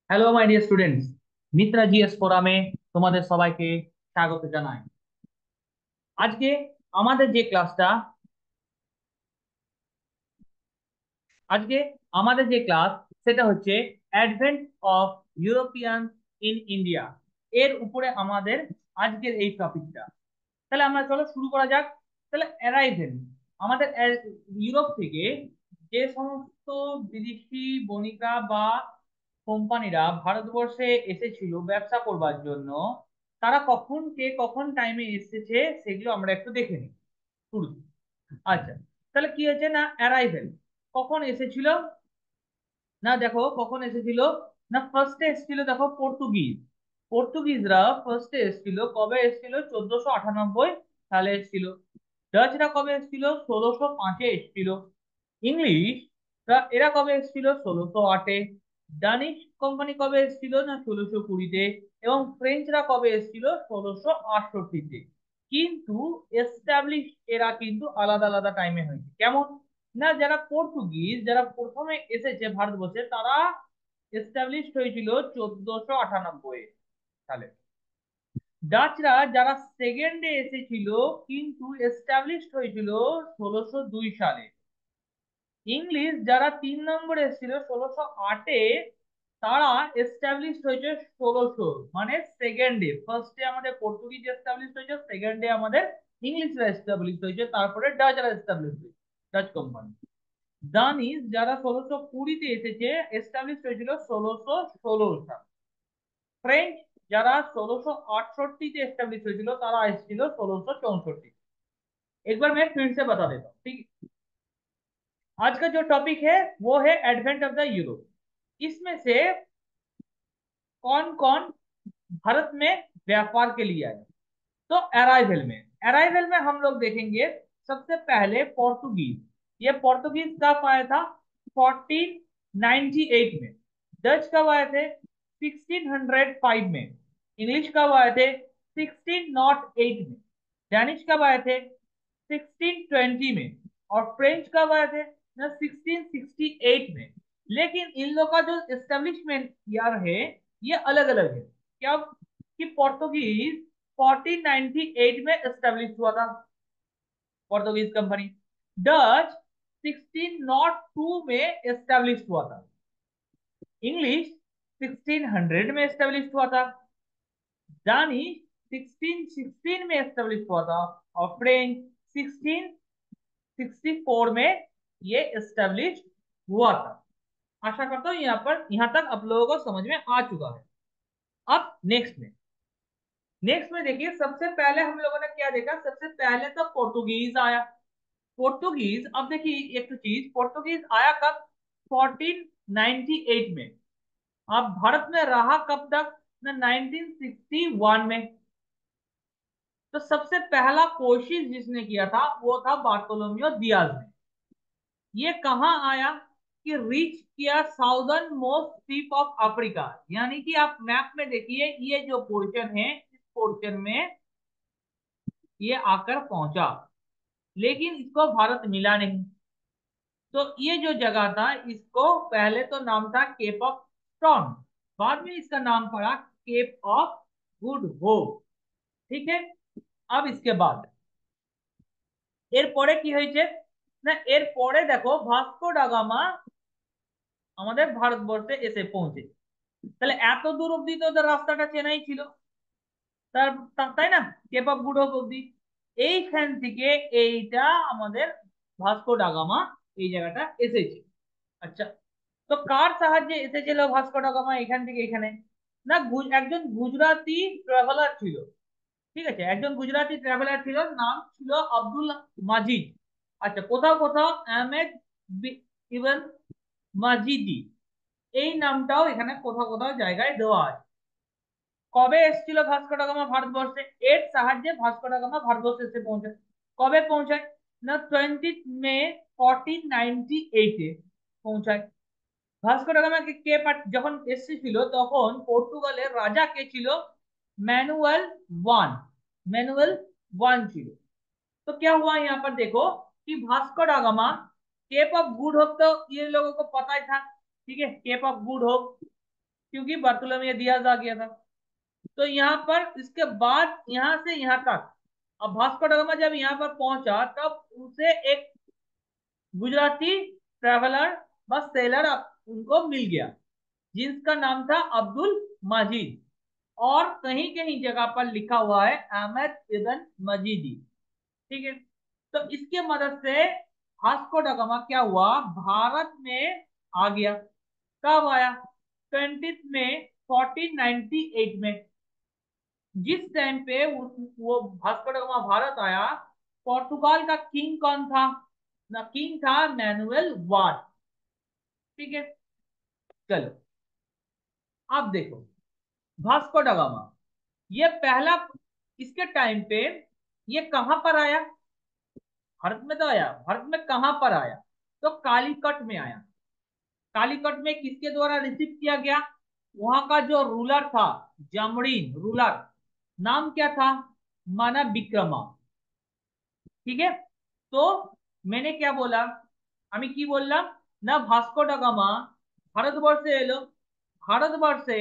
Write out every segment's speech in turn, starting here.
Hello my dear students, Mitra GS ফোরামে তোমাদের সবাইকে স্বাগত জানাই। আজকে আমাদের যে ক্লাসটা আজকে আমাদের যে ক্লাস সেটা হচ্ছে advent of European in India. এর উপরে আমাদের আজকের এই টপিকটা। তাহলে আমরা চলো শুরু করা যাক। তাহলে অ্যারাইভেল আমাদের ইউরোপ থেকে যে সমস্ত বিদেশি বণিকা বা কোম্পানিরা ভারতবর্ষে এসেছিল ব্যবসা করবার জন্য, তারা কখন টাইমে এসেছে সেগুলো আমরা একটু দেখে নিই শুরুতে। আচ্ছা, তাহলে কি হচ্ছে না অ্যারাইভেল কখন এসেছিল? না দেখো কখন এসেছিল। না ফার্স্টে এসেছিল দেখো পর্তুগিজ। পর্তুগিজরা ফার্স্টে এসেছিল, কবে এসেছিল? 1498 সালে এসেছিল। ডাচরা কবে এসেছিল? 1605-এ এসেছিল। ইংলিশ এরা কবে এসেছিল? 1608-এ। ডানিশ কোম্পানি কবে এসেছিল? না 1620-তে। এবং ফ্রেঞ্চরা কবে এসেছিল? 1668-তে। কিন্তু এস্টাবলিশ এরা কিন্তু আলাদা আলাদা টাইমে হয়েছে। কেমন? না যারা পর্তুগিজ যারা প্রথমে এসেছে ভারতবর্ষে তারা এস্টাবলিশড হয়েছিল 1498 সালে। ডাচরা যারা সেকেন্ডে এসেছিল কিন্তু এস্টাবলিশড হয়েছিল 1602 সালে। ইংলিশ যারা 3 নম্বরে এসেছিল 1608-এ, তারা এস্টাবলিশড হয়েছে 1600, মানে সেকেন্ডে। ফার্স্টে আমাদের পর্তুগিজ এস্টাবলিশ হয়েছে, সেকেন্ডে আমাদের ইংলিশরা এস্টাবলিশ হয়েছে, তারপরে ডাচরা এস্টাবলিশ হয়েছে, ডাচ কোম্পানি। দানিশ যারা 1620-তে এসেছে এস্টাবলিশ হয়েছিল 1616 সাল। ফ্রেঞ্চ যারা 1668-তে एस्टेब्लिश হয়েছিল তারা এসেছিল 1664। एक बार मैं फिर से बता देता हूँ, ठीक है। आज का जो टॉपिक है वो है एडवेंट ऑफ द यूरो। इसमें से कौन कौन भारत में व्यापार के लिए आए? तो अराइवल में हम लोग देखेंगे सबसे पहले पोर्तुगीज। ये पोर्तुगीज कब आया था? 1498 में। डच कब आए थे? 1605 में। इंग्लिश कब आए थे? 1608 में। डैनिश कब आए थे? 1620 में। और फ्रेंच कब आए थे ना? 1668 में। लेकिन इन लोग का जो एस्टेब्लिशमेंट ईयर है ये अलग अलग है। क्या? कि पोर्तुगीज 1498 में एस्टेब्लिश हुआ था, पोर्तुगीज कंपनी। डच 1602 में एस्टेब्लिश हुआ था। इंग्लिश 1600 में एस्टेब्लिश हुआ था। दानिश 1616 में एस्टेब्लिश हुआ था। और फ्रेंच 1664 में ये एस्टेब्लिश हुआ था। आशा करता हूं यहाँ तक आप लोगों को समझ में आ चुका है। अब नेक्स्ट में देखिए, सबसे पहले हम लोगों ने क्या देखा? सबसे पहले तो पोर्तुगीज आया। पोर्तुगीज, अब देखिए एक तो चीज, पोर्तुगीज आया कब? 1498 में। अब भारत में रहा कब तक? ना 1961 में। तो सबसे पहला कोशिश जिसने किया था वो था बार्टोलोमियो दियाज ने। ये कहाँ आया? कि रीच किया southern most tip of Africa. यानी कि आप मैप में देखिए, ये जो पोर्शन है इस पोर्शन में ये आकर पहुंचा, लेकिन इसको भारत मिला नहीं। तो ये जो जगह था इसको पहले तो नाम था केप ऑफ स्टॉर्म, बाद में इसका नाम पड़ा केप ऑफ गुड होप। ठीक है। अब इसके बाद এরপরে কি হয়েছে? না এরপরে দেখো ভাস্কো ডা গামা আমাদের ভারতবর্ষে এসে পৌঁছে। তাহলে এত দূর অব্দি তো ওদের রাস্তাটা চেনাই ছিল, তাই না? কেপ অফ গুড হোপ অব্দি। এইখান থেকে এইটা আমাদের ভাস্কো ডা গামা এই জায়গাটা এসেছে। আচ্ছা, তো কার সাহায্যে এসেছিল ভাস্কো ডা গামা এখান থেকে এখানে? না একজন গুজরাটি ট্রাভেলার ছিল। ঠিক আছে, একজন গুজরাটি ট্রাভেলার ছিল, নাম ছিল আব্দুল মাজিদ। আচ্ছা, কোথাও কোথাও আহমেদ ইবন মাজিদি এই নামটাও এখানে কোথাও কোথাও জায়গায় দেওয়া আছে। কবে এসেছিল ভাস্কো ডা গামা ভারতবর্ষে? এর সাহায্যে ভাস্কো ডা গামা ভারতবর্ষে এসে পৌঁছায়। কবে পৌঁছায়? না 20 মে 1498-এ পৌঁছায়। ভাস্কো ডা গামা কে যখন এসেছিল তখন পর্তুগালের রাজা কে ছিল? Manual one. मैनुअल वन ছিল। तो क्या हुआ यहाँ पर देखो कि Vasco da Gama, Cape of Good Hope तो ये लोगों को पता ही था। ठीक है, केप ऑफ गुड होप क्योंकि बार्थोलोमेव दियाज आ गया था। तो यहाँ पर इसके बाद यहाँ से यहाँ तक, अब वास्को ड गामा जब यहाँ पर पहुंचा तब उसे एक गुजराती ट्रेवलर बस सेलर उनको मिल गया, जिसका नाम था अब्दुल मजीद, और कहीं कहीं जगह पर लिखा हुआ है अहमद इब्न मजीदी। ठीक है, तो इसके मदद से वास्को ड गामा क्या हुआ, भारत में आ गया। कब आया? 20 मई 1498 में। जिस टाइम पे वो वास्को ड गामा भारत आया, पोर्तुगाल का किंग कौन था? ना किंग था मैनुएल वार। ठीक है, चलो अब देखो, वास्को ड गामा ये पहला, इसके टाइम पे ये कहां पर आया? भारत में तो आया, भारत में कहां पर आया? तो कालीकट में आया। कालीकट में किसके द्वारा रिसीव किया गया? वहां का जो रूलर था, जामोरिन रूलर, नाम क्या था? माना विक्रमा। ठीक है, तो मैंने क्या बोला, আমি কি বললাম না, ভাস্কো ডা গামা ভারতবর্ষে এলো। ভারতবর্ষে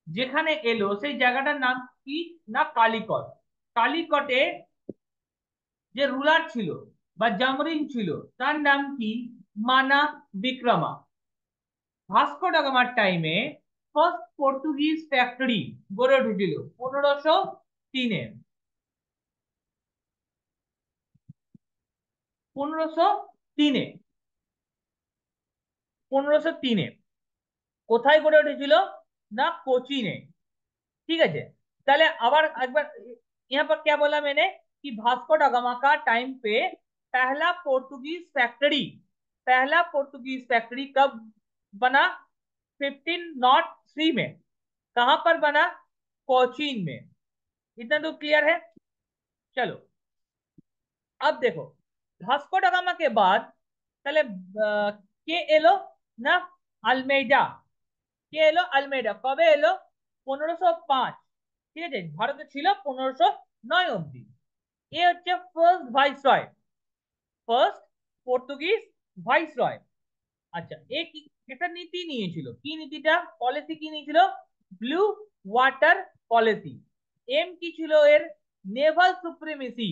যেখানে এলো সেই জায়গাটার নাম কি? না কালিকট। কালিকটে যে রুলার ছিল বা জামরিন ছিল তার নাম কি? মানা বিক্রমা। ভাস্কো ডা গামার টাইমে ফার্স্ট পর্তুগিজ ফ্যাক্টরি গড়ে উঠেছিল 1503-এ। 1503-এ, 1503-এ কোথায় গড়ে উঠেছিল? না কোচিনে। ठीक है, তাহলে আবার একবার, यहाँ पर क्या बोला मैंने कि भास्को डा गामा का टाइम पे पहला पोर्तुगीज फैक्ट्री, पहला पोर्तुगीज फैक्ट्री कब बना? 1503 में। कहां पर बना? कोचीन में। इतना तो क्लियर है। चलो अब देखो, भास्को डा गामा के बाद তাহলে কে এলো? না আলমেইডা। কে এলো? আলমেইডা। কবে এলো? 1505। ঠিক আছে, ভারতে ছিল 1509 অব্দি। এ হচ্ছে first viceroy, first Portuguese viceroy. আচ্ছা, এ কি একটা নীতি নিয়েছিল, কি নীতিটা, পলিসি কি নিয়েছিল? Blue water policy. এম কি ছিল এর? নেভাল সুপ্রিমেসি,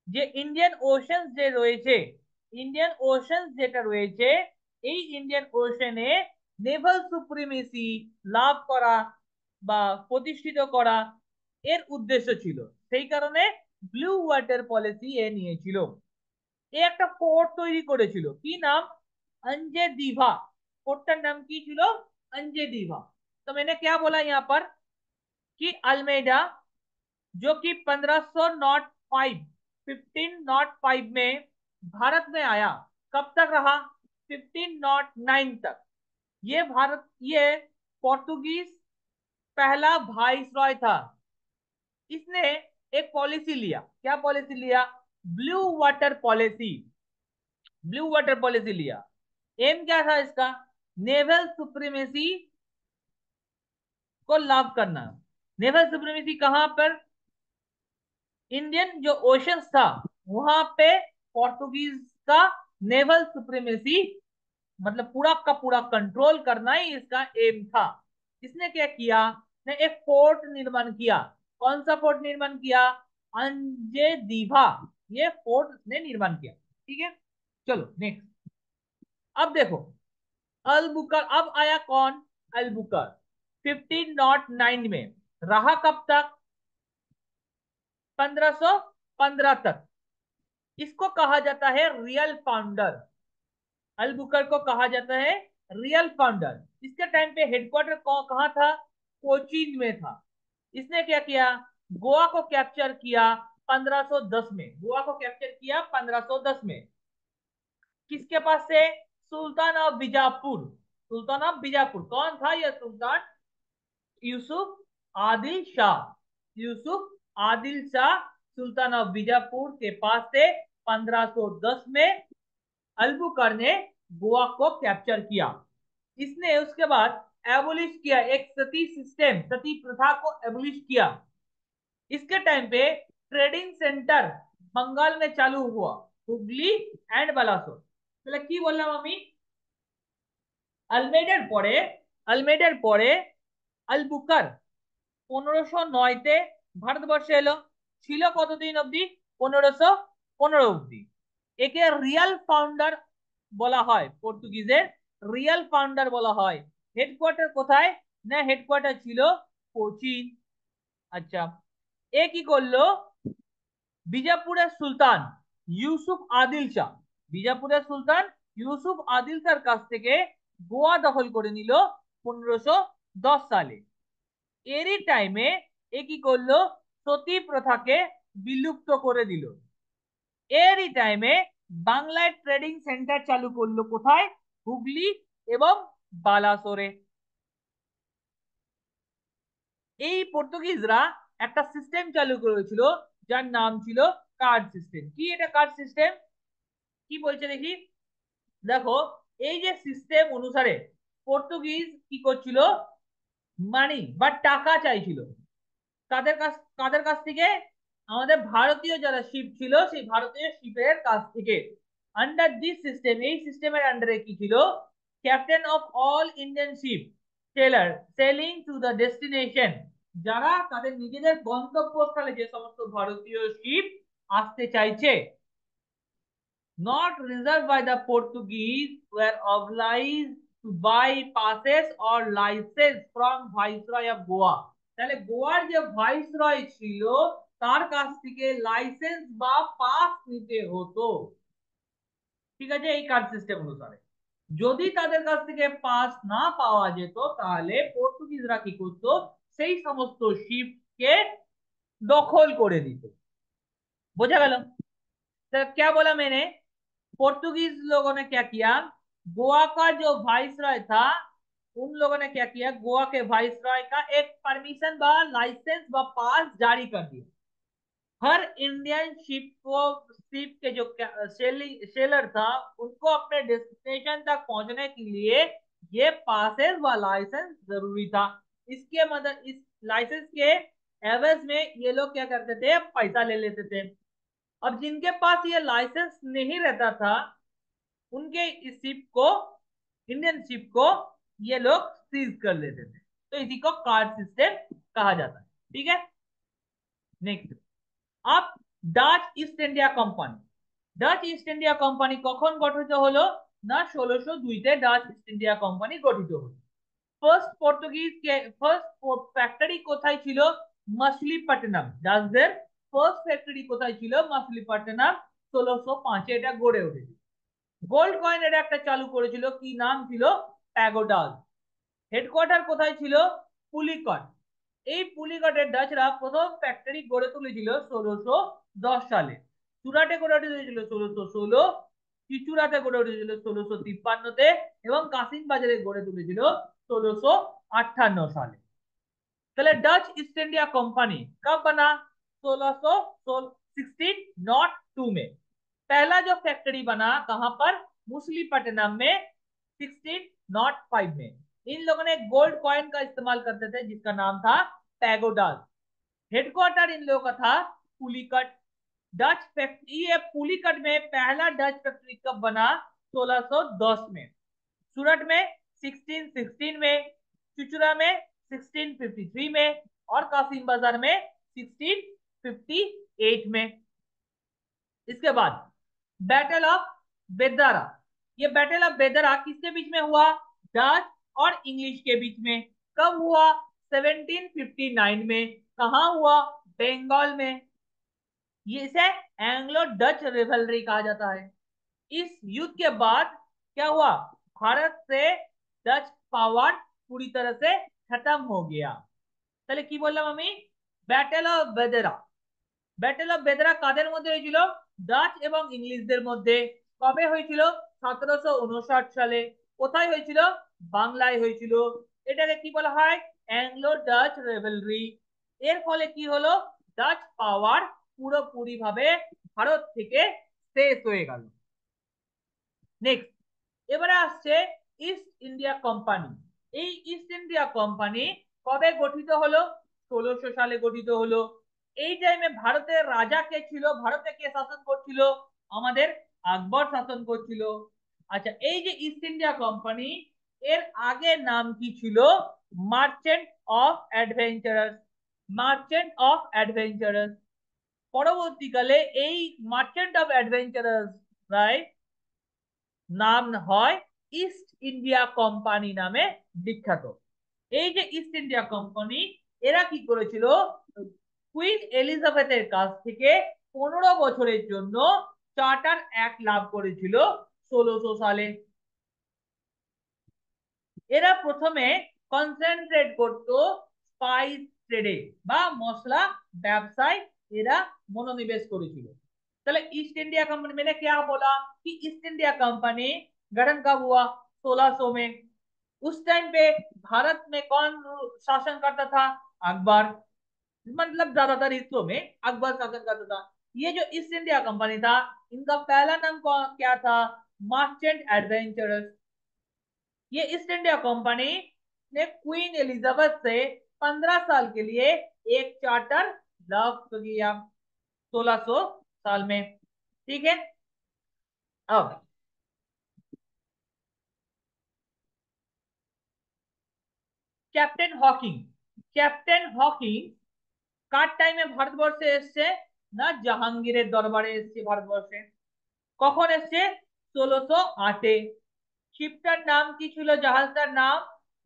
যে ইন্ডিয়ান ওশানস যে রয়েছে, ইন্ডিয়ান ওশানস যেটা রয়েছে, এই ইন্ডিয়ান ওশানে নেভাল সুপ্রিমেসি লাভ করা বা প্রতিষ্ঠিত করা এর উদ্দেশ্য ছিল। সেই কারণে ব্লু ওয়াটার পলিসি এ নিয়েছিল। এ একটা ফোর্ট তৈরি করেছিল, কি নাম? अंजे दीवा। फोर्टটার नाम की ছিল? अंजे दीवा। तो मैंने क्या बोला यहाँ पर कि अल्मेडा, जो कि 1505, 1505 में भारत में आया, कब तक रहा? 1509 तक। ये भारत, ये पोर्तुगीज पहला वाइसरॉय था। इसने एक पॉलिसी लिया, क्या पॉलिसी लिया? Blue water policy. Blue water policy लिया। एम क्या था इसका? नेवल सुप्रीमेसी को लाभ करना। नेवल सुप्रीमेसी कहां पर? इंडियन जो ओशंस था वहां पे पोर्तुगीज का नेवल सुप्रीमेसी, मतलब पूरा का पूरा कंट्रोल करना ही इसका एम था। इसने क्या किया? ने एक फोर्ट निर्माण किया। कौन सा फोर्ट निर्माण किया? अंजे दीवा, ये फोर्ट ने निर्माण किया। ठीक है, चलो नेक्स्ट। अब देखो, अलबुकर, अब आया कौन? अलबुकर 1509 में। रहा कब तक? 1515 तक। इसको कहा जाता है रियल फाउंडर। अलबुकर को कहा जाता है रियल फाउंडर। इसके टाइम पे हेडक्वार्टर कहाँ था? कोचीन में था। इसने क्या किया? गोवा को कैप्चर किया 1510 में। गोवा को कैप्चर किया 1510 में। किसके पास से? Sultan of Bijapur. Sultan of Bijapur कौन था यह सुल्तान? यूसुफ आदिल शाह। यूसुफ आदिल शाह सुल्तान ऑफ बीजापुर के पास से 1510 में अल्बुकर ने गोवा को कैप्चर किया। इसने उसके बाद एबोलिश किया, एक सती सिस्टम, सती प्रथा को एबोलिश किया। इसके टाइम पे ट्रेडिंग सेंटर बंगाल में चालू हुआ, हुगली एंड बालासोर। তাহলে কি বললাম আমি? আলমেইডার পরে আলমেডার পরে আলবুকার 1509-তে ভারতবর্ষে এলো, ছিল কতদিন অবধি? 1515 অবধি। একে রিয়াল ফাউন্ডার বলা হয়, পর্তুগিজের রিয়াল ফাউন্ডার বলা হয়। হেডকোয়ার্টার কোথায়? না হেডকোয়ার্টার ছিল কোচিন। আচ্ছা, এ কি করলো? বিজাপুরের সুলতান ইউসুফ আদিল শাহ, বিজাপুরের সুলতান ইউসুফ আদিল শাহর কাছ থেকে গোয়া দখল করে নিল 1510 সালে। এরই টাইমে এ কি করলো? সতী প্রথাকে বিলুপ্ত করে দিল। এরই টাইমে বাংলায় ট্রেডিং সেন্টার চালু করলো, কোথায়? হুগলি এবং বালাসোরে। এই পর্তুগিজরা একটা সিস্টেম চালু করেছিল যার নাম ছিল কার্ড সিস্টেম। কি এটা কার্ড সিস্টেম? কি বলছে দেখি। দেখো, এই যে সিস্টেম অনুসারে পর্তুগিজ কি করছিল? মানি বা টাকা চাইছিল কাদের কাছ থেকে? আমাদের ভারতীয় যারা শিপ ছিল সেই ভারতীয় শিপের কাছ থেকে। আন্ডার দিস সিস্টেম, এই সিস্টেমের আন্ডারে কি ছিল? Captain of all Indian ship sailor sailing to the destination, যারা তাদের নিজেদের গন্তব্যস্থলে যে সমস্ত ভারতীয় শিপ আসতে চাইছে, not reserved by the Portuguese, were obliged to buy passes or license from Viceroy of Goa। তাহলে গোয়ার যে ভাইসরয় ছিল তার কাছ থেকে লাইসেন্স বা পাস নিতে হতো। ঠিক আছে, এই কার্ড সিস্টেম অনুসারে যদি তাদের কাছ থেকে পাস না পাওয়া যেত তাহলে পর্তুগিজরা কি করতো? সেই সমস্ত শিপকে দখল করে দিত। বোঝা गया? तो क्या बोला मैंने? पोर्तुगीज लोगों ने क्या किया? गोवा का जो वाइसरॉय था, उन लोगों ने क्या किया? गोवा के वाइसरॉय का एक परमिशन व लाइसेंस व पास जारी कर दिया। हर इंडियन शिप के जो सेलर था उनको अपने डेस्टिनेशन तक पहुंचने के लिए ये पासेस व लाइसेंस जरूरी था। इसके मदद इस लाइसेंस के एवज में ये लोग क्या करते थे? पैसा ले लेते थे। और जिनके पास ये लाइसेंस नहीं रहता था उनके इस शिप को, इंडियन शिप को ये लोग सीज कर लेते थे। तो इसी को कार्ड सिस्टम कहा जाता है। ठीक है, नेक्स्ट आप Dutch east India company. Dutch east India company কখন গঠিত হলো? না 1602-তে ডাচ ইস্ট ইন্ডিয়া কোম্পানি গঠিত হলো। ফার্স্ট ফ্যাক্টরি কোথায় ছিল? মাছলিপট্টনম। ডাচদের ফার্স্ট ফ্যাক্টরি কোথায় ছিল? মাছলিপট্টনম। 1605-এ এটা গড়ে উঠেছিল। গোল্ড কয়েন এটা একটা চালু করেছিল, কি নাম ছিল? প্যাগোডাস। হেডকোয়ার্টার কোথায় ছিল? পুলিকট। এই পুলিকটের ডাচরা প্রথম ফ্যাক্টরি গড়ে তুলেছিল 1610 সালে। চুরাটে গড়ে উঠেছিল 1616, চিচুড়াতে গড়ে উঠেছিল 1653-তে এবং কাসিম বাজারে গড়ে তুলেছিল 1658 साले। তাহলে ডাচ ইস্ট इंडिया कंपनी कब बना? 1616 में। पहला जो फैक्ट्री बना कहां पर? मुसलीपट्टनम में 1605 में। इन लोगों ने गोल्ड कॉइन का इस्तेमाल करते थे जिसका नाम था पैगोडास। हेडक्वार्टर इन लोगों का था पुलिकट। डच फैक्ट्री, ये पुलिकट में पहला डच फैक्ट्री कब बना? 1610 में। सूरत में 1616 में, चुचुरा में 1653 में और कासिम बाजार में 1658 में। इसके बाद बैटल ऑफ बेदारा। ये बैटल ऑफ बेदारा किसके बीच में हुआ? डच और इंग्लिश के बीच में। कब हुआ? 1759 में। कहा हुआ? बंगाल में। ये इसे एंग्लो डच रिवलरी कहा जाता है। इस युद्ध के बाद क्या हुआ? भारत से डच पावर पूरी तरह से खत्म हो गया। তাহলে কি বললাম আমি? Battle of Bedara. Battle of Bedara কাদের মধ্যে হয়েছিল? ডাচ এবং ইংলিশদের মধ্যে। কবে হয়েছিল? 1759 সালে। কোথায় হয়েছিল? বাংলায় হয়েছিল। এটাকে কি বলা হয়? Anglo Dutch rivalry. এর ফলে কি হলো? ডাচ পাওয়ার পুরোপুরি ভাবে ভারত থেকে শেষ হয়ে গেল। নেক্সট, এবারে আসছে ইস্ট ইন্ডিয়া কোম্পানি। এই ইস্ট ইন্ডিয়া কোম্পানি কবে গঠিত হলো? 1600 সালে গঠিত হলো। এই টাইমে ভারতের রাজা কে ছিল? ভারতে কে শাসন করছিল? আমাদের আকবর শাসন করছিল। আচ্ছা, এই যে ইস্ট ইন্ডিয়া কোম্পানি, এর আগের নাম কি ছিল? Merchant of adventurous. Merchant of adventurous. পরবর্তীকালে এই মার্চেন্ট অফ অ্যাডভেঞ্চারাস রাইট নাম হয় ইস্ট ইন্ডিয়া কোম্পানি নামে বিখ্যাত। এই যে ইস্ট ইন্ডিয়া কোম্পানি, এরা কি করেছিল? কুইন এলিজাবেথের কাছ থেকে 15 বছরের জন্য চার্টার অ্যাক্ট লাভ করেছিল 1600 সালে। এরা প্রথমে কনসেন্ট্রেট করত স্পাইস ট্রেডে বা মশলা ব্যবসায় এরা মনোনিবেশ করেছিল। चले ईस्ट इंडिया कंपनी, मैंने क्या बोला कि ईस्ट इंडिया कंपनी गठन कब हुआ? 1600 में। उस टाइम पे भारत में कौन शासन करता था? अकबर। मतलब ज्यादातर हिस्सों में अकबर शासन करता था। ये जो ईस्ट इंडिया कंपनी था, इनका पहला नाम क्या था? Merchant adventurers. ये ईस्ट इंडिया कंपनी ने क्वीन एलिजाबेथ से 15 साल के लिए एक चार्टर लव किया 1600 साल में। ठीक है। अब ক্যাপ্টেন হকিং। ক্যাপ্টেন হকিং কার টাইমে ভারতবর্ষে এসছে? না জাহাঙ্গীরের দরবারে এসছে ভারতবর্ষে। কখন এসছে? 1608-এ। শিপটার নাম কি ছিল? জাহাজটার নাম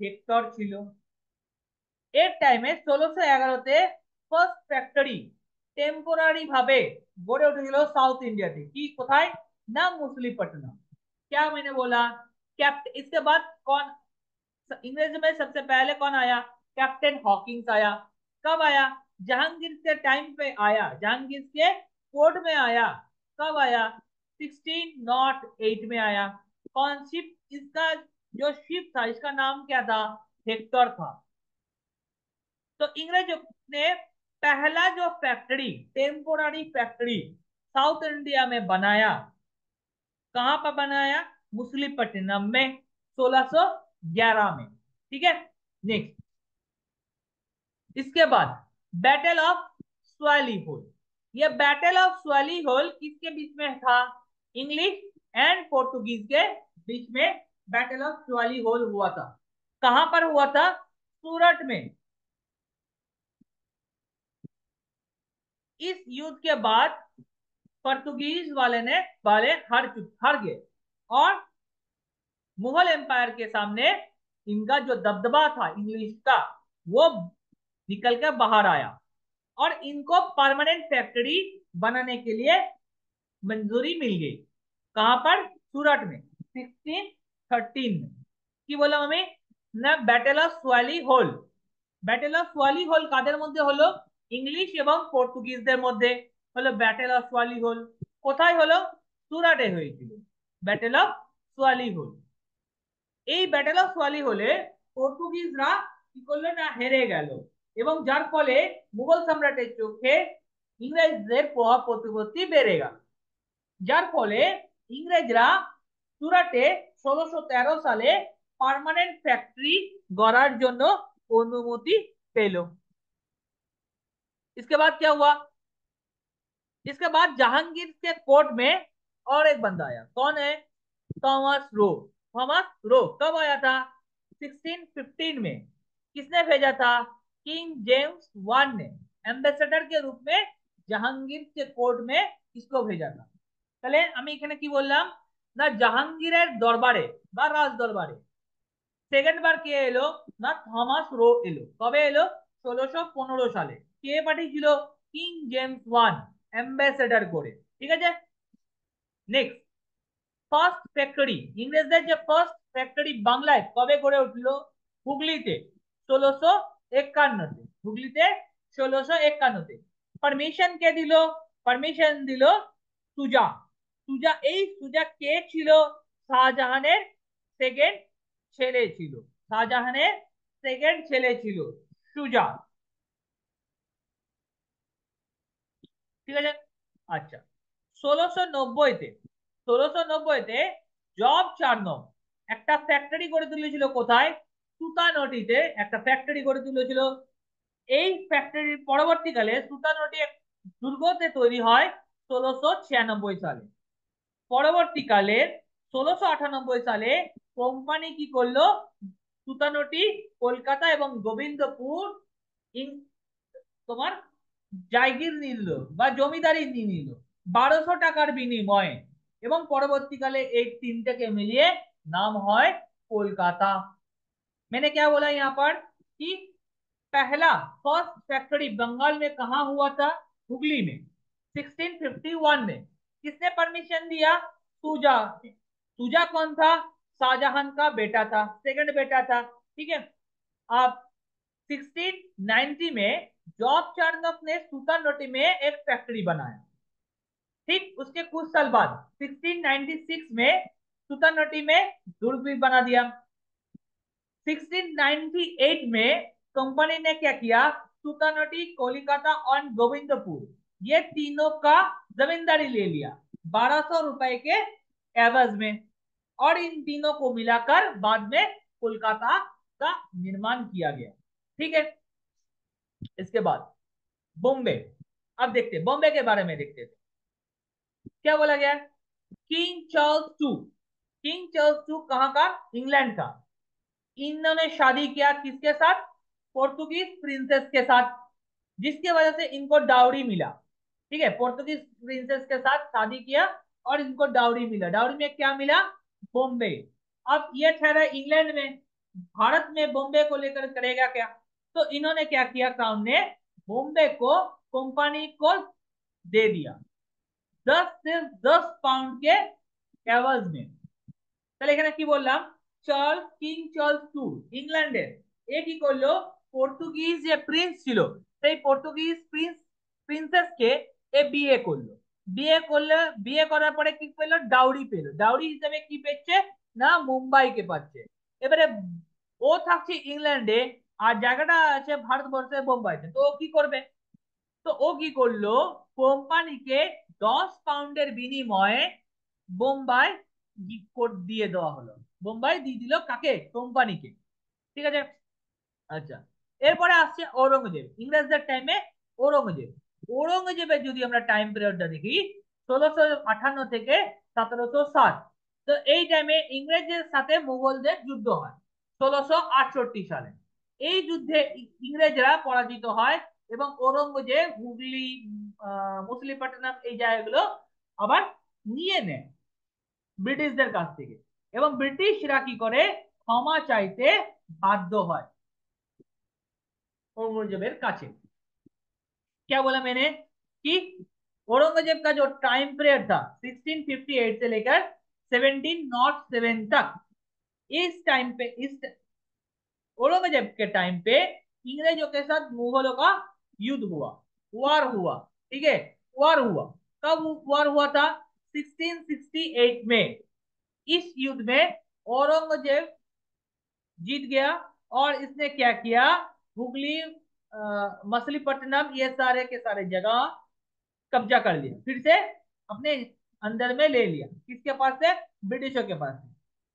হেক্টর ছিল। এর টাইমে 1611-তে ফার্স্ট ফ্যাক্টরি টেম্পোরারি ভাবে গড়ে উঠেছিল साउथ इंडिया की। কোথায়? না মুসলিপট্টনম। क्या मैंने बोला? कैप्टन। इसके बाद कौन इंग्रेजी में सबसे पहले कौन आया? कैप्टन हॉकिंस आया। कब आया? जहांगीर के टाइम पे आया, जहांगीर के कोर्ट में आया। कब आया? 1608 में आया। कौन शिप? इसका जो शिप था इसका नाम क्या था? हेक्टर था। तो इंग्रज ने पहला जो factory, temporary factory south India में बनाया। कहां पर बनाया? मुसलीपट्टनम में 1611 में। ठीक है। नेक्स्ट, इसके बाद बैटल ऑफ स्वाली होल। ये बैटल ऑफ स्वाली होल किसके बीच में था? इंग्लिश एंड पोर्टुगीज के बीच में बैटल ऑफ स्वाली होल हुआ था। कहां पर हुआ था? सूरत में। इस युद्ध के बाद पोर्तुगीज वाले हार गए और मुगल एम्पायर के सामने इनका जो दबदबा था इंग्लिश का, वो निकल कर बाहर आया और इनको परमानेंट फैक्ट्री बनाने के लिए मंजूरी मिल गई। कहां पर? सूरत में 1613 में। কি বললাম আমি? না battle of Swally Hole. Battle of Swally Hole কাদের মধ্যে হলো? ইংলিশ এবং পর্তুগিজদের মধ্যে হলো ব্যাটেল অফ সোয়ালি হোল। কোথায় হলো? সুরাটে হয়েছিল ব্যাটেল অফ সোয়ালি হোল। এই ব্যাটেল অফ সোয়ালি হোলে পর্তুগিজরা কি করলো? না হেরে গেল এবং যার ফলে মুঘল সম্রাটের চোখে ইংরেজদের প্রভাব প্রতিপত্তি বেড়ে গেল। যার ফলে ইংরেজরা সুরাটে 1613 সালে পার্মানেন্ট ফ্যাক্টরি গড়ার জন্য অনুমতি পেল। इसके बाद क्या हुआ? इसके बाद जहांगीर के कोर्ट में और एक बंदा आया। कौन है? Thomas Roe. थॉमस रो कब आया था? 1615 में। किसने भेजा था? किंग जेम्स वन ने एम्बेसडर के रूप में জাহাঙ্গীর के कोर्ट में इसको भेजा था। তাহলে আমি এখানে কি বললাম? না জাহাঙ্গীরের দরবারে বা রাজ দরবারে সেকেন্ড বার কে এলো? না থমাস রো এলো। কবে এলো? 1615 সালে। কে পাঠিয়েছিল? কিং জেমস ওয়ান অ্যাম্বাসেডর করে। ঠিক আছে। Next, first factory. ইংরেজদের যে ফার্স্ট ফ্যাক্টরি বাংলায় কবে গড়ে উঠলো? হুগলিতে 1651-তে। হুগলিতে 1651-তে। পারমিশন কে দিল? পারমিশন দিল সুজা। সুজা, এই সুজা কে ছিল? শাহজাহানের সেকেন্ড ছেলে ছিল। শাহজাহানের সেকেন্ড ছেলে ছিল সুজা। ঠিক আছে। আচ্ছা, 1690-তে 1690-তে জব চার্নক একটা ফ্যাক্টরি গড়ে তুলেছিল। কোথায়? সুতানটিতে একটা ফ্যাক্টরি গড়ে তুলেছিল। এই ফ্যাক্টরির পরবর্তীকালে সুতানটি দুর্গতে তৈরি হয় 1696 সালে। পরবর্তীকালে 1698 সালে কোম্পানি কি করলো, সুতানোটি, কলকাতা এবং গোবিন্দপুর তোমার জায়গির নিল বা জমিদারি নিয়ে নিল 1200 টাকার বিনিময়ে, এবং পরবর্তীকালে এই তিনটাকে मिलिए नाम है कोलकाता। मैंने क्या बोला यहाँ पर कि पहला फर्स्ट फैक्ट्री बंगाल में कहाँ हुआ था, हुगली में 1651 में। किसने परमिशन दिया, सूजा। सूजा कौन था, शाहजहां का बेटा था, सेकंड बेटा था, ठीक है। अब 1690 में जॉर्ज चार्नक ने सूतानोटी में एक फैक्ट्री बनाया। ठीक उसके कुछ साल बाद 1696 में सूतानोटी में दुर्ग भी बना दिया। 1698 में कंपनी ने क्या किया, सूतानोटी, कोलकाता और गोविंदपुर ये तीनों का जमींदारी ले लिया 1200 रुपए के एवज में, और इन तीनों को मिलाकर बाद में कोलकाता का निर्माण किया गया। ठीक है। इसके बाद बॉम्बे, अब देखते हैं बॉम्बे के बारे में, देखते हैं क्या बोला गया। King Charles to, king Charles to कहाँ का, इंग्लैंड का। इन्होंने शादी किया किसके साथ, पोर्तुगीज प्रिंसेस के साथ, जिसकी वजह से इनको डाउरी मिला। ठीक है, पोर्तुगीज प्रिंसेस के साथ शादी किया और इनको डाउरी मिला। डाउरी में क्या मिला, बॉम्बे। अब ये ठहरा इंग्लैंड में, भारत में बॉम्बे को लेकर करेगा क्या, तो इन्होंने क्या किया, क्राउन ने बॉम्बे को कंपनी को दे दिया 10 के एवज में। তাহলে এখানে কি বললাম, চার্লস, কিং চার্লস টু ইংল্যান্ডের, এ কি করলো, পর্তুগিজ যে প্রিন্স ছিল সেই পর্তুগিজ প্রিন্সেসকে এ বিয়ে করলো। বিয়ে করলে, বিয়ে করার পরে কি পেলো, ডাউরি পেলো। ডাউরি হিসেবে কি পেচ্ছে না, মুম্বাইকে পাচ্ছে। এবারে ও থাকছে ইংল্যান্ডে আর জায়গাটা আছে ভারতবর্ষের বোম্বাইতে, তো ও কি করবে, তো ও কি করলো, কোম্পানিকে 10 পাউন্ডের বিনিময়ে বোম্বাই দিয়ে দেওয়া হলো। বোম্বাই দিয়ে দিল কাকে, কোম্পানিকে। ঠিক আছে। আচ্ছা, এরপরে আসছে ঔরঙ্গজেব, ইংরেজদের টাইমে ঔরঙ্গজেব। ঔরঙ্গজেবের যদি আমরা টাইম পিরিয়ডটা দেখি 1658 থেকে 1760, তো এই টাইমে ইংরেজদের সাথে মুঘলদের যুদ্ধ হয় 1668 সালে। এই যুদ্ধে ইংরেজরা পরাজিত হয় এবং ঔরঙ্গজেব হুগলি, মছলিপট্টনম এই জায়গাগুলো আবার নিয়ে নেয় ব্রিটিশদের কাছ থেকে, এবং ব্রিটিশরা কি করে, ক্ষমা চাইতে বাধ্য হয় औरंगजेब काছে। क्या बोला मैंने कि औरंगजेब का जो टाइम पीरियड था 1658 से लेकर 1707 तक, इस टाइम पे, इस औरंगजेब के टाइम पे इंग्रेजों के साथ मुगलों का युद्ध हुआ, वार हुआ। ठीक है, वार हुआ। कब वार हुआ था, 1668 में। इस युद्ध में औरंगजेब जीत गया और इसने क्या किया, हुगली, मछलीपट्टनम ये सारे के सारे जगह कब्जा कर लिया, फिर से अपने अंदर में ले लिया। किसके पास से, ब्रिटिशों के पास से।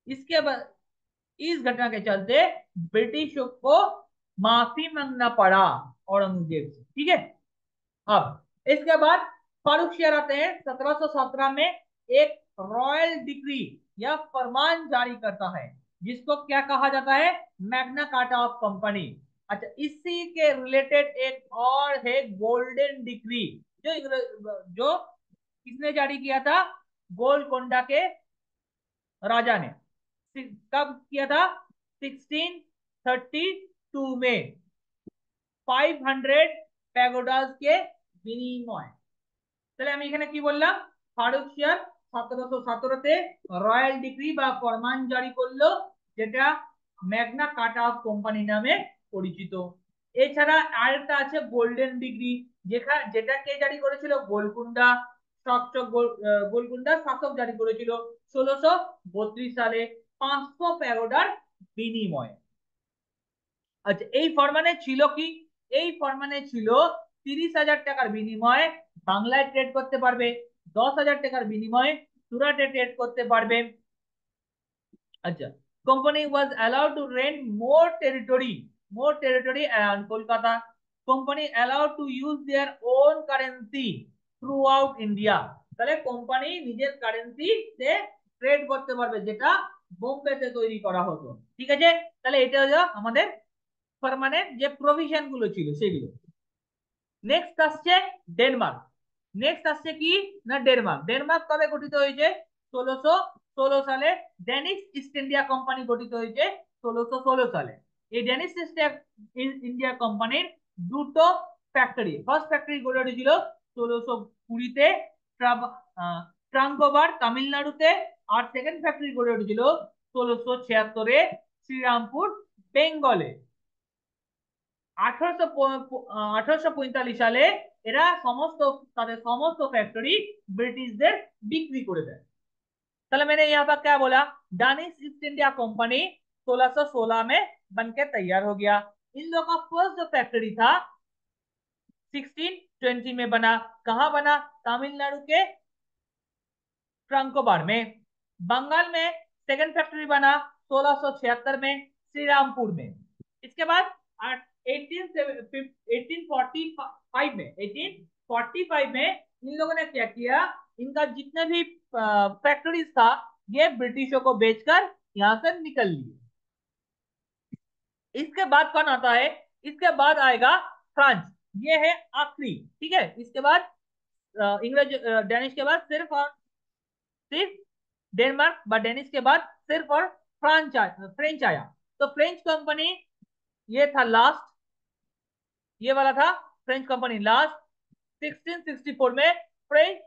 इसके बाद इस घटना के चलते ब्रिटिशों को माफी मांगना पड़ा औरंगजेब से। ठीक है। अब इसके बाद फारूकशियार आते हैं। 1717 में एक रॉयल डिक्री या फरमान जारी करता है, जिसको क्या कहा जाता है, मैग्ना कार्टा ऑफ कंपनी। अच्छा, इसी के रिलेटेड एक और है गोल्डन डिक्री, जो किसने जारी किया था, गोलकोंडा के राजा ने। कब किया था, 1632 में 500 প্যাগোডাস के বিনিময়। তাহলে আমি এখানে কি বললাম, ফারুকশিয়ার 1717 রয়্যাল ডিক্রি বা ফরমান জারি করলো, যেটা ম্যাগনা কার্টা অফ কোম্পানি নামে পরিচিত। এছাড়া আরেকটা আছে গোল্ডেন ডিগ্রি, যেটা কে জারি করেছিল, গোলকুন্ডা শাসক, গোলকুন্ডা শাসক জারি করেছিল 1632 সালে 500 প্যাগোডার বিনিময়ে। আচ্ছা, এই ফরমানে ছিল কি, এই ফরমানে ছিল 30,000 টাকার বিনিময়ে বাংলায় ট্রেড করতে পারবে, 10,000 টাকার বিনিময়ে সুরাটে ট্রেড করতে পারবে। আচ্ছা, company was allowed to rent more territory around Kolkata. Company allowed to use their own currency through out India. তাহলে কোম্পানি নিজের কারেন্সি তে ট্রেড করতে পারবে, যেটা বোম্বেতে তৈরি করা হতো। ঠিক আছে, তাহলে এটা হলো আমাদের পার্মানেন্ট যে প্রভিশন গুলো ছিল সেগুলো। নেক্সট আসছে ডেনমার্ক। নেক্সট আসছে কি না ডেনমার্ক। ডেনমার্ক কবে গঠিত হয়েছে? 1616 সালে ডেনিশ ইস্ট ইন্ডিয়া কোম্পানি গঠিত হয়েছে 1616 সালে। এই ডেনিশ ইস্ট ইন্ডিয়া কোম্পানির দুটো ফ্যাক্টরি, ফার্স্ট ফ্যাক্টরি গড়ে উঠেছিল 1620-তে ট্রাঙ্কোবার তামিলনাড়ুতে, আর সেকেন্ড ফ্যাক্টরি গড়ে উঠেছিল 1676-এ শ্রীরামপুর বেঙ্গলে। 1845 সালে এরা সমস্ত তাদের সমস্ত फैक्ट्री ब्रिटिशদের बिक्री করে দেয়। তাহলে मैंने यहाँ पर क्या बोला, डानिश ईस्ट इंडिया कंपनी 1616 में बनके तैयार हो गया। इन लोगों का फर्स्ट जो फैक्ट्री था 1620 में बना। कहाँ बना? तमिलनाडु के ट्रंकोबार में। बंगाल में सेकंड फैक्ट्री बना 1676 में श्रीरामपुर में। इसके बाद 1845 में इन लोगों ने क्या किया, इनका जितने भी फैक्ट्रीज था ये ब्रिटिशों को बेचकर यहाँ से निकल लिए। इसके बाद कौन आता है? इसके बाद आएगा फ्रांस। ये है आखिरी। ठीक है, इसके बाद इंग्लैंड डेनिश के बाद सिर्फ डेनमार्क व डेनिश के बाद सिर्फ और फ्रेंच आया। तो फ्रेंच कंपनी ये था लास्ट, ये वाला था फ्रेंच कंपनी लास्ट। 1664 में फ्रेंच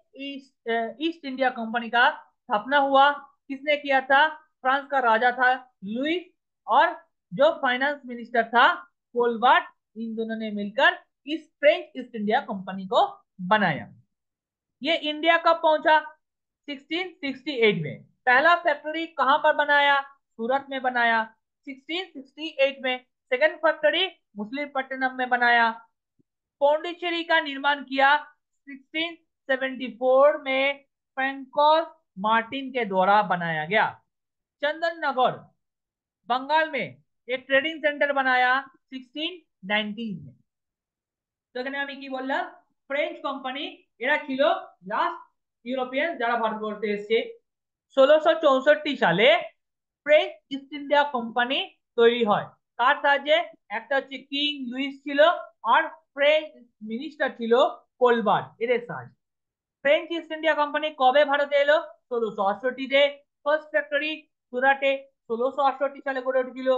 ईस्ट इंडिया कंपनी का स्थापना हुआ। किसने किया था? फ्रांस का राजा था लुइस, और जो फाइनेंस मिनिस्टर था कोलबार्ट। इन दोनों ने मिलकर इस फ्रेंच ईस्ट इंडिया कंपनी को बनाया। ये इंडिया कब पहुंचा? 1668 में। पहला फैक्ट्री कहां पर बनाया? सूरत में बनाया 1668 में। सेकंड फैक्ट्री मुसलिमपट्टनम में बनाया। पौंडीचेरी का निर्माण किया 1674 में फ्रैंकोस मार्टिन के द्वारा बनाया गया। चंदननगर बंगाल में एक ट्रेडिंग सेंटर बनाया 1619 में। তো এখানে আমি কি বললাম, ফ্রেঞ্চ কোম্পানি এরা ছিল লাস্ট ইউরোপিয়ান যারা ভারতবর্ষে এসেছে। 1664 সালে ফ্রেঞ্চ ইস্ট ইন্ডিয়া কোম্পানি তৈরি হয়। কার সাহায্যে? একটা হচ্ছে কিং লুইস ছিল, আর ফ্রেঞ্চ মিনিস্টার ছিল কোলবার্ট, এদের সাহায্যে। ফ্রেঞ্চ ইস্ট ইন্ডিয়া কোম্পানি কবে ভারতে এলো? 1668-তে। ফার্স্ট ফ্যাক্টরি সুরাটে 1668 সালে গড়ে উঠেছিল।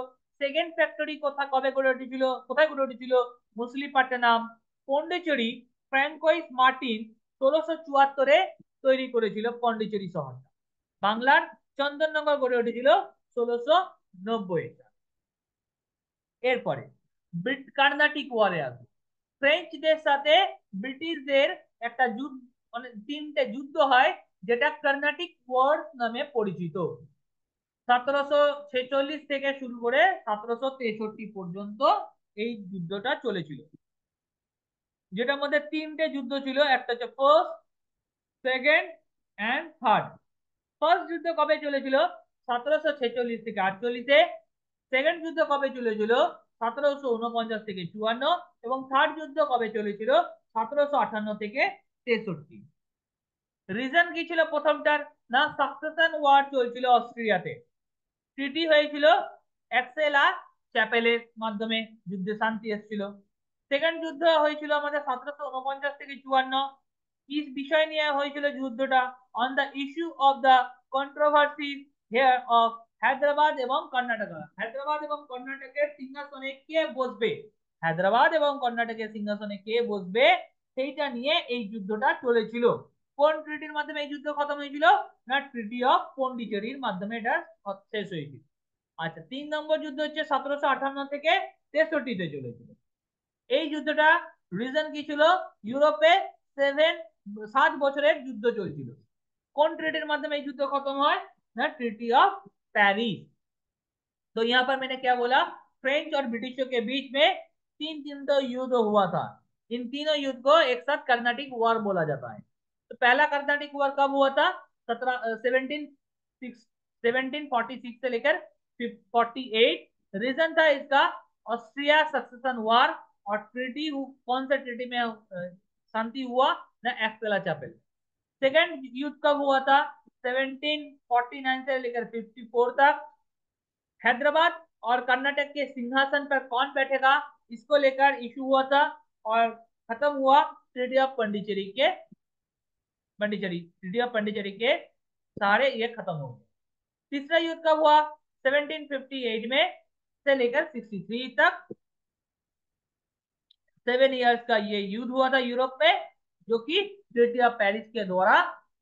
সেকেন্ড ফ্যাক্টরি কবে গড়ে উঠেছিল? কোথায় গড়ে উঠেছিল? মুসলিপাট্টনাম। পন্ডিচেরি ফ্র্যাঙ্কোইস মার্টিন 1674-এ তৈরি করেছিল পন্ডিচেরি শহরটা। বাংলার চন্দননগর গড়ে উঠেছিল 1690 সালে। এরপরে কার্নাটিক ওয়ারে আসবে। ফ্রেঞ্চদের সাথে ব্রিটিশদের একটা যুদ্ধ, মানে তিনটে যুদ্ধ হয় যেটা কার্নাটিক ওয়ার নামে পরিচিত। 1746 থেকে শুরু করে 1763 পর্যন্ত এই যুদ্ধটা চলেছিল, যেটার মধ্যে তিনটে যুদ্ধ ছিল। একটা হচ্ছে first, second and third. First যুদ্ধ কবে চলেছিল? 1746 থেকে 48-এ। সেকেন্ড যুদ্ধ কবে চলেছিল? 1749 থেকে 54। এবং থার্ড যুদ্ধ কবে চলেছিল? 1758 থেকে 63। রিজন কি ছিল প্রথমটার? না সাকসেশন ওয়ার চলছিল অস্ট্রিয়াতে। ট্রিটি হয়েছিল এক্সেলা চ্যাপেলের মাধ্যমে, যুদ্ধে শান্তি এসেছিল। সেকেন্ড যুদ্ধ হয়েছিল আমাদের 1749 থেকে 54। কি বিষয় নিয়ে হয়েছিল যুদ্ধটা? On the issue of the controversy here of Hyderabad এবং কর্ণাটক। হায়দ্রাবাদ এবং কর্ণাটকের সিংহাসনে কে বসবে, হায়দ্রাবাদ এবং কর্ণাটকের সিংহাসনে কে বসবে, সেইটা নিয়ে এই যুদ্ধটা চলেছিল। কোন ট্রিটির মাধ্যমে এই যুদ্ধ খতম হয়েছিল? না ট্রিটি অফ পন্ডিচেরির মাধ্যমে এটা শেষ হয়েছিল। আচ্ছা, 3 নম্বর যুদ্ধ হচ্ছে 1758 থেকে 63-তে চলেছিল। এই যুদ্ধটা রিজন কি ছিল? ইউরোপে 7 বছরের যুদ্ধ চলছিল। কোন ট্রিটির মাধ্যমে এই যুদ্ধ খতম হয়? ना ट्रीटी ऑफ पेरिस। तो यहाँ पर मैंने क्या बोला, फ्रेंच और ब्रिटिशों के बीच में तीन तो युद्ध हुआ था। इन तीनों युद्ध को एक साथ कर्नाटिक वॉर बोला जाता है। तो पहला कर्नाटिक वॉर कब हुआ था? 1746 से लेकर 48। रीजन था इसका ऑस्ट्रिया सक्सेशन वॉर। और ट्रीटी कौन सा ट्रीटी में शांति हुआ? ना एक्सपेला चैपेल। सेकेंड युद्ध कब हुआ था? 1749 से लेकर 54 तक। हैदराबाद और कर्नाटक के सिंहासन पर कौन बैठेगा, इसको लेकर इशू हुआ था और खत्म हुआ ट्रीटी ऑफ पंडिचेरी के सहारे ये खत्म हो गया। तीसरा युद्ध कब हुआ, 1758 में से लेकर 63 तक। 7 इयर्स का ये युद्ध हुआ था यूरोप में, जो कि ट्रीटी ऑफ पेरिस के द्वारा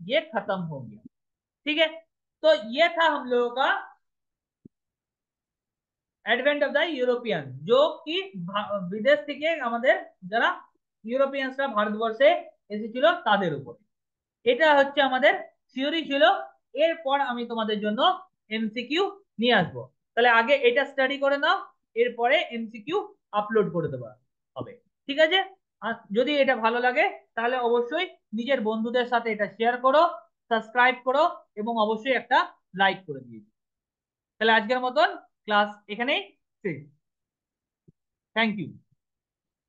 ये खत्म हो गया। ठीक है, तो ये था हम लोगों का অ্যাডভেন্ট অফ দ্য ইউরোপিয়ান, जो कि বিদেশ থেকে আমাদের যারা ইউরোপিয়ানসরা ভারতবর্ষে এসেছিল তাদের উপরে। এটা হচ্ছে আমাদের থিওরি ছিল। এরপর আমি তোমাদের জন্য এমসিকিউ নিয়ে আসবো। তাহলে আগে এটা স্টাডি করে নাও, এরপরে এমসিকিউ আপলোড করে দেবো হবে। ঠিক আছে, আর যদি এটা ভালো লাগে তাহলে অবশ্যই নিজের বন্ধুদের সাথে এটা শেয়ার করো, সাবস্ক্রাইব করো এবং অবশ্যই একটা লাইক করে দিও। তাহলে আজকের মতন ক্লাস এখানেই শেষ। Thank you.